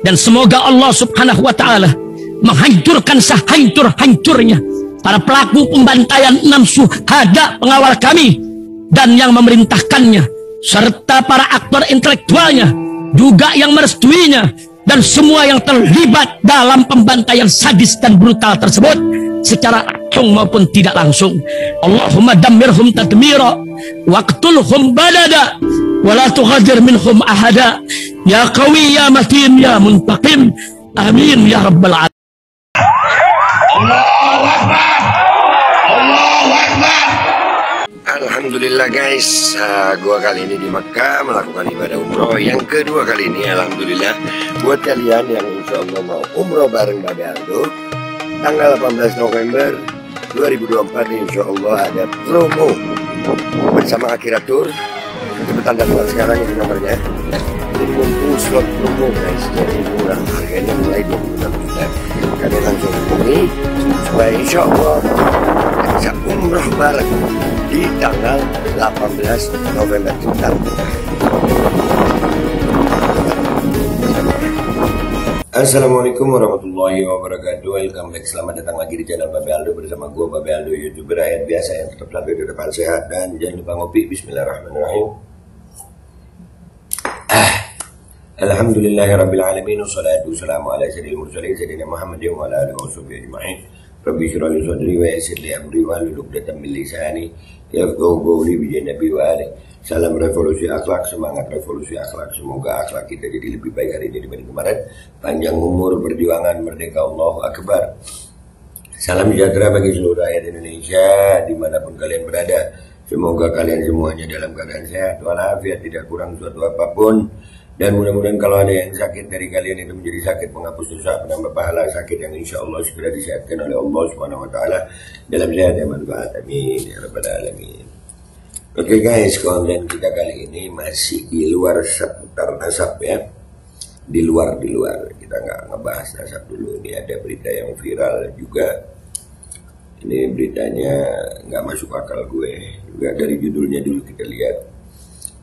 Dan semoga Allah subhanahu wa ta'ala menghancurkan sehancur-hancurnya para pelaku pembantaian 6 syuhada pengawal kami dan yang memerintahkannya, serta para aktor intelektualnya juga yang merestuinya, dan semua yang terlibat dalam pembantaian sadis dan brutal tersebut secara langsung maupun tidak langsung. Allahumma dammirhum tadmira waqtulhum badada wala tughadir minhum ahada ya qawi ya matin ya muntaqim amin ya rabbal alamin. Allahu Akbar, Allahu Akbar. Alhamdulillah guys, gua kali ini di Makkah melakukan ibadah umroh yang kedua kali ini. Alhamdulillah buat kalian yang insya Allah mau umroh bareng Babe Aldo tanggal 18 November 2024 insya Allah ada promo bersama Akhiratur. Cepetan daftar sekarang, ini nomornya. Jadi mumpung slot promo guys, jadi murah, harganya mulai 26 juta. Kalian langsung hubungi supaya insya Allah bisa umroh bareng di tanggal 18 November mendatang. Assalamualaikum warahmatullahi wabarakatuh. Welcome back, selamat datang lagi di channel Babe Aldo bersama gue Babe Aldo, YouTuber rakyat biasa yang tetap selalu di depan sehat dan jangan lupa ngopi. Bismillahirrahmanirrahim. Alhamdulillahirabbil alamin wassalatu wassalamu ala sayyidil mursalin sayyidina Muhammadin wa ala alihi washabbihi ajma'in. Rabbi shrah li sadri wa yassir li amri wahlul 'uqdatam min lisani yafqahu qawli bi nabi wa ali. Salam revolusi akhlak, semangat revolusi akhlak. Semoga akhlak kita jadi lebih baik hari ini dibanding kemarin. Panjang umur, perjuangan, merdeka, Allahu Akbar. Salam sejahtera bagi seluruh rakyat Indonesia dimanapun kalian berada. Semoga kalian semuanya dalam keadaan sehat walafiat, tidak kurang suatu apapun. Dan mudah-mudahan kalau ada yang sakit dari kalian itu menjadi sakit penghapus dosa, penambah pahala, sakit yang insya Allah segera disehatkan oleh Allah Subhanahu Wa Taala dalam sehat yang manfaat. Amin ya rabbal alamin. Oke guys, konten kita kali ini masih di luar seputar nasab ya. Di luar kita nggak ngebahas nasab dulu. Ini ada berita yang viral juga. Ini beritanya nggak masuk akal gue. Juga dari judulnya dulu kita lihat.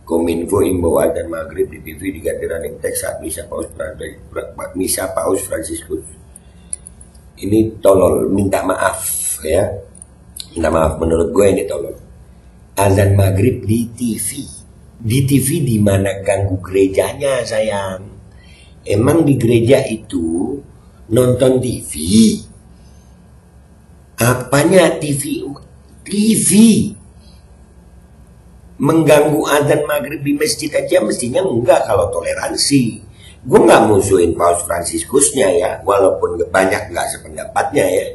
Kominfo imbau adzan maghrib di TV diganti running text saat misa Paus Fransiskus. Ini tolol, minta maaf ya. Minta maaf, menurut gue ini tolol. Azan maghrib di TV. Di TV di mana ganggu gerejanya sayang. Emang di gereja itu nonton TV. Apanya TV? TV. Mengganggu azan maghrib di masjid aja mestinya enggak kalau toleransi. Gue nggak musuhin Paus Fransiskusnya ya, walaupun banyak nggak sependapatnya ya.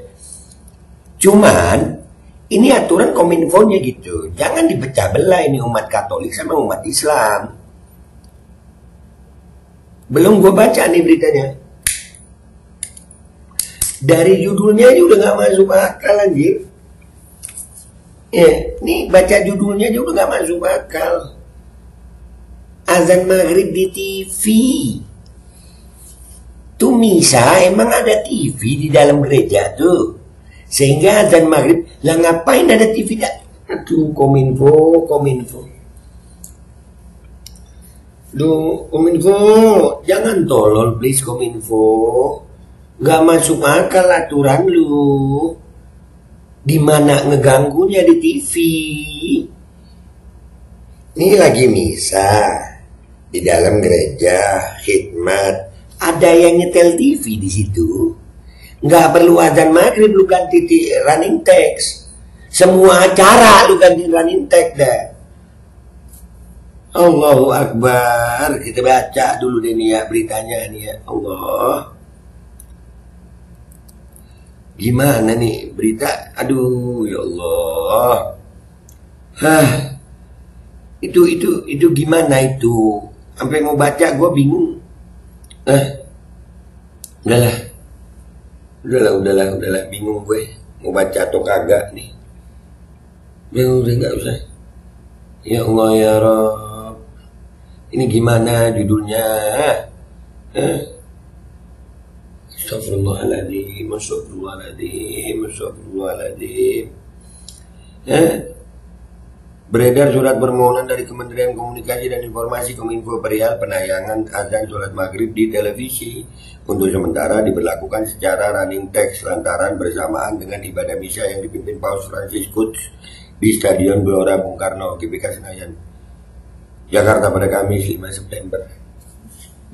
Cuman ini aturan kominfonya gitu. Jangan dipecah belah ini umat Katolik sama umat Islam. Belum gue baca nih beritanya. Dari judulnya aja udah gak masuk akal anjir. Ya, nih baca judulnya aja udah gak masuk akal. Azan maghrib di TV. Tuh misa emang ada TV di dalam gereja tuh. Sehingga azan maghrib, lah ngapain ada TV dah? Aduh, kominfo. Duh, kominfo, jangan tolol please kominfo. Gak masuk akal aturan lu. Dimana ngeganggunya di TV? Ini lagi misa di dalam gereja, khidmat. Ada yang nyetel TV di situ. Nggak perlu azan maghrib lu ganti running text. Semua acara lu ganti running text dah. Allahu Akbar. Kita baca dulu deh nih ya beritanya nih ya. Allah. Gimana nih berita? Aduh ya Allah. Hah. Itu gimana itu? Sampai mau baca gue bingung. Udahlah, bingung gue mau baca atau kagak nih. Udah nggak usah. Ya Allah ya Rabb, ini gimana judulnya? Astagfirullahaladzim. Beredar surat permohonan dari Kementerian Komunikasi dan Informasi Kominfo perihal penayangan azan sholat maghrib di televisi untuk sementara diberlakukan secara running text lantaran bersamaan dengan ibadah misa yang dipimpin Paus Fransiskus di Stadion Gelora Bung Karno, GBK Senayan, Jakarta pada Kamis 5 September.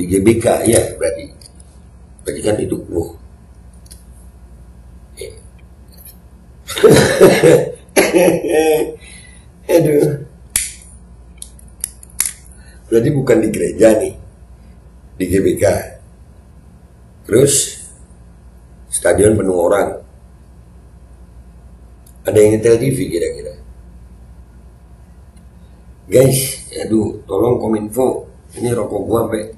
Di GBK ya berarti kan itu. Aduh. Berarti bukan di gereja nih, di GBK. Terus stadion penuh orang. Ada yang nyetel TV kira-kira. Guys, aduh, tolong Kominfo. Ini rokok gua sampai.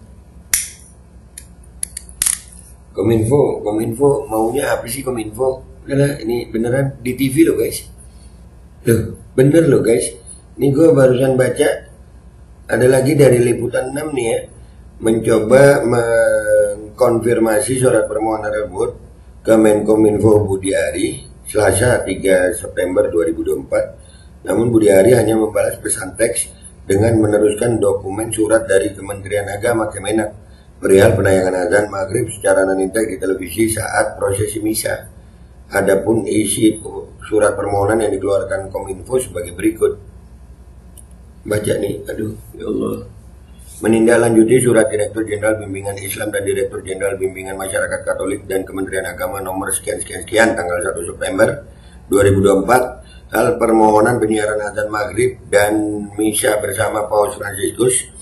Kominfo maunya apa sih Kominfo? Udah, ini beneran di TV loh guys. Loh, bener loh guys. Ini gue barusan baca. Ada lagi dari Liputan 6 nih ya. Mencoba mengkonfirmasi surat permohonan tersebut ke Menkominfo Budi Ari Selasa 3 September 2024. Namun Budi Ari hanya membalas pesan teks dengan meneruskan dokumen surat dari Kementerian Agama Kemenak perihal penayangan azan maghrib secara non-intek di televisi saat prosesi misa. Adapun isi surat permohonan yang dikeluarkan Kominfo sebagai berikut. Baca nih, aduh, ya Allah. Menindaklanjuti surat Direktur Jenderal Bimbingan Islam dan Direktur Jenderal Bimbingan Masyarakat Katolik dan Kementerian Agama nomor sekian-sekian tanggal 1 September 2024 hal permohonan penyiaran azan maghrib dan misa bersama Paus Fransiskus.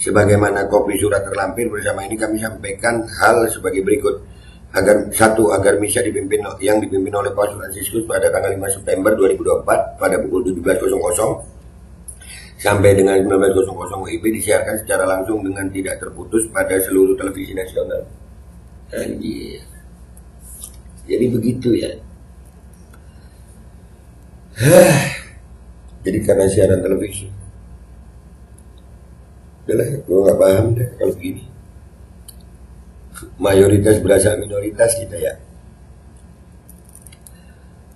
Sebagaimana kopi surat terlampir bersama ini kami sampaikan hal sebagai berikut. Agar misa dipimpin oleh Paus Fransiskus pada tanggal 5 September 2024 pada pukul 17.00 sampai dengan 19.00 WIB disiarkan secara langsung dengan tidak terputus pada seluruh televisi nasional. Anjir. Jadi begitu ya. Jadi karena siaran televisi. Udah, gue gak paham deh kalau begini. Mayoritas berasa minoritas kita ya.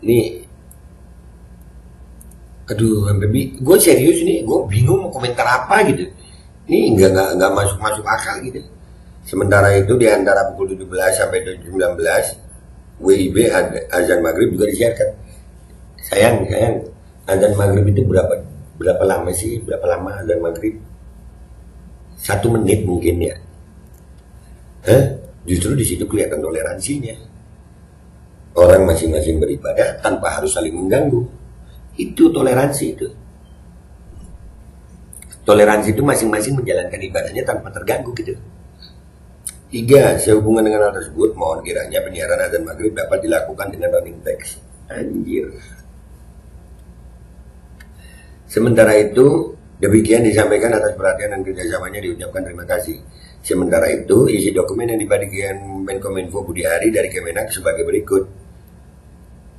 Ini, aduh, gue serius nih, gue bingung mau komentar apa gitu. Ini nggak masuk akal gitu. Sementara itu di antara pukul 17 sampai 19 WIB azan maghrib juga disiarkan. Sayang, azan maghrib itu berapa lama sih? Berapa lama azan maghrib? 1 menit mungkin ya. Justru di situ kelihatan toleransinya. Orang masing-masing beribadah tanpa harus saling mengganggu. Itu toleransi itu. Toleransi itu masing-masing menjalankan ibadahnya tanpa terganggu gitu. 3. Sehubungan dengan hal tersebut, mohon kiranya penyiaran azan maghrib dapat dilakukan dengan running text. Anjir. Sementara itu, demikian disampaikan atas perhatian dan kerjasamanya diucapkan terima kasih. Sementara itu, isi dokumen yang dibagikan Menkominfo Budi Ari dari Kemenak sebagai berikut.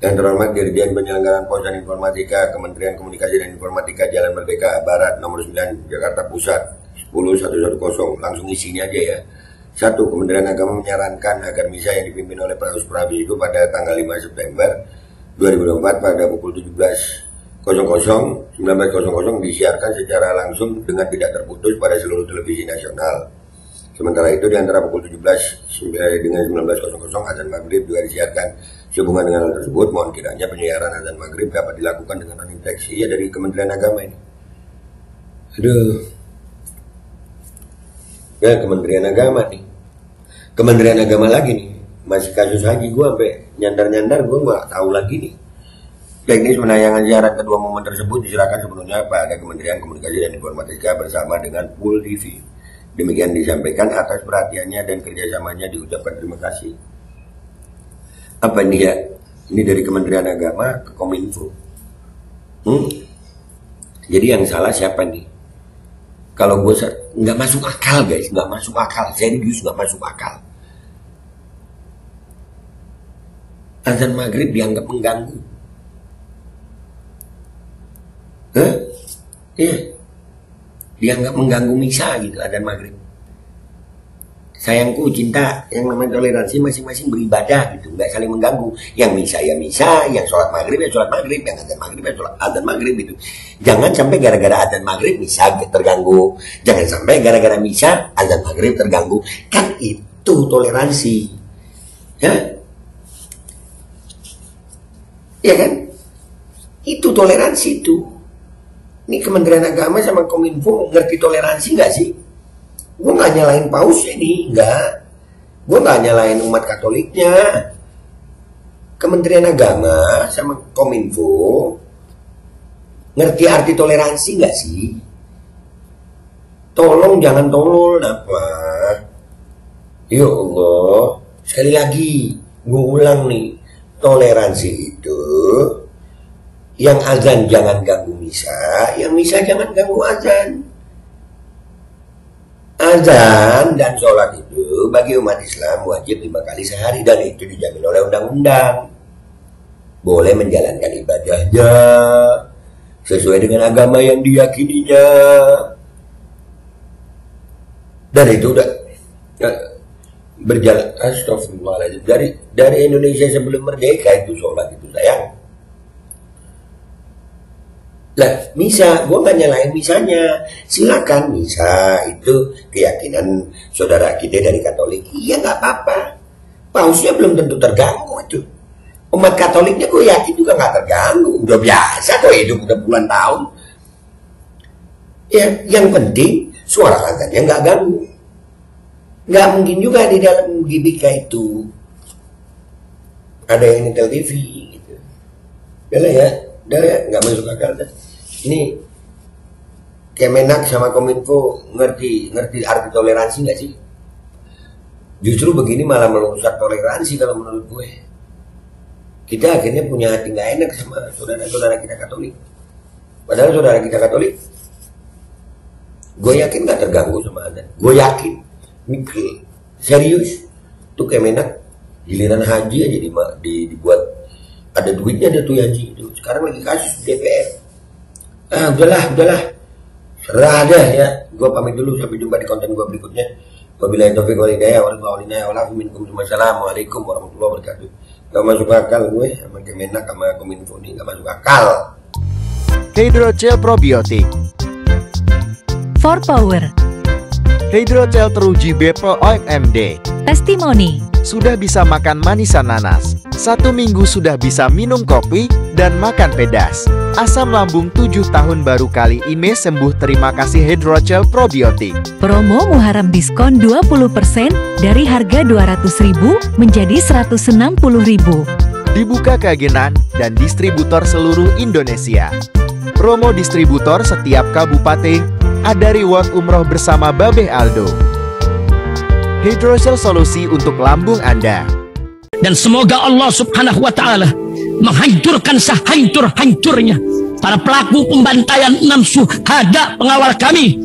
Yang terhormat Dirjen Penyelenggaraan Pos dan Informatika Kementerian Komunikasi dan Informatika Jalan Merdeka Barat nomor 9 Jakarta Pusat 10110. Langsung isinya aja ya. 1. Kementerian Agama menyarankan agar misa yang dipimpin oleh Paus Fransiskus pada tanggal 5 September 2024 pada pukul 19.00 disiarkan secara langsung dengan tidak terputus pada seluruh televisi nasional. Sementara itu di antara pukul 17 dengan 19.00 azan maghrib juga disiarkan. Sehubungan dengan hal tersebut, mohon kiranya penyiaran azan maghrib dapat dilakukan dengan running text. Iya, dari Kementerian Agama ini. Aduh. Ya, Kementerian Agama nih. Kementerian Agama lagi nih. Masih kasus haji gue sampai nyandar-nyandar, gue gak tahu lagi nih. Teknis penayangan siaran kedua momen tersebut diserahkan sebelumnya pada Kementerian Komunikasi dan Informatika bersama dengan Pool TV. Demikian disampaikan atas perhatiannya dan kerjasamanya diucapkan terima kasih. Apa ini ya? Ini dari Kementerian Agama ke Kominfo. Jadi yang salah siapa nih? Kalau gue nggak masuk akal guys, nggak masuk akal. Serius nggak masuk akal. Azan maghrib dianggap mengganggu. Iya. Dianggap mengganggu misa gitu azan maghrib. sayangku, cinta, yang namanya toleransi masing-masing beribadah gitu, nggak saling mengganggu. Yang misa ya misa, yang sholat maghrib ya sholat maghrib, yang adzan maghrib ya sholat adzan maghrib gitu. Jangan sampai gara-gara adzan maghrib misa terganggu, jangan sampai gara-gara misa adzan maghrib terganggu. Kan itu toleransi, ya, ya kan? Itu toleransi itu. Ini Kementerian Agama sama Kominfo ngerti toleransi nggak sih? Gue nggak nyalain pausnya nih, nggak. Gue nggak nyalain umat Katoliknya. Kementerian Agama sama Kominfo ngerti arti toleransi nggak sih? Tolong jangan tolol, apa? Ya Allah, sekali lagi gue ulang nih, toleransi itu yang azan jangan ganggu misa, yang misa jangan ganggu azan. Azan dan sholat itu bagi umat Islam wajib 5 kali sehari, dan itu dijamin oleh undang-undang. Boleh menjalankan ibadahnya sesuai dengan agama yang diyakininya. Dan itu udah berjalan. Astagfirullahaladzim. Dari Indonesia sebelum merdeka itu sholat itu, sayang. Lah, misa, gue gak nyalain misanya. Silakan, misa itu keyakinan saudara kita dari Katolik. Iya, gak apa-apa. Pausnya belum tentu terganggu itu. Umat Katoliknya gue yakin juga gak terganggu. Udah biasa kok hidup udah puluhan tahun. Ya, yang penting suara azannya gak ganggu. Gak mungkin juga di dalam GBK itu ada yang nyetel TV gitu. Udah ya, gak masuk akal dah. Ini Kemenak sama Kominfo ngerti arti toleransi nggak sih? Justru begini malah merusak toleransi kalau menurut gue. Kita akhirnya punya hati nggak enak sama saudara-saudara kita Katolik. Padahal saudara kita Katolik, gue yakin nggak terganggu sama Anda. Gue yakin, mikir serius. Tuh Kemenak giliran haji aja dibuat ada duitnya, ada tuh haji itu. Sekarang lagi kasus DPR. Udahlah, serah dah ya. Gue pamit dulu, sampai jumpa di konten gue berikutnya. Wabillahi taufiq wal hidayah, Assalamualaikum warahmatullahi wabarakatuh. Gak masuk akal gue sama Kemenak sama Kominfo ini, gak masuk akal. Hydrogel Probiotik For Power, Hydrogel teruji BPOM OMD. Testimoni, Sudah bisa makan manisan nanas, 1 minggu sudah bisa minum kopi dan makan pedas. Asam lambung 7 tahun baru kali ini sembuh. Terima kasih Hydrogel Probiotik. promo Muharram diskon 20% dari harga 200.000 menjadi 160.000. Dibuka keagenan dan distributor seluruh Indonesia. Promo distributor setiap kabupaten. Ada reward umroh bersama Babeh Aldo. Hydrogel solusi untuk lambung Anda. Dan semoga Allah subhanahu wa ta'ala menghancurkan sehancur-hancurnya para pelaku pembantaian 6 syuhada pengawal kami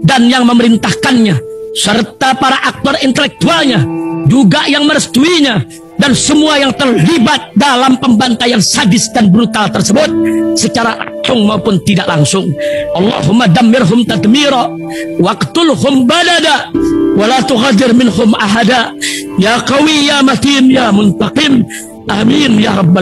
dan yang memerintahkannya, serta para aktor intelektualnya juga yang merestuinya, dan semua yang terlibat dalam pembantaian sadis dan brutal tersebut secara langsung maupun tidak langsung. Allahumma dammirhum tadmira waqtulhum balada wala tughadir minhum ahada ya qawi ya matin ya muntaqim. Amin ya rabbal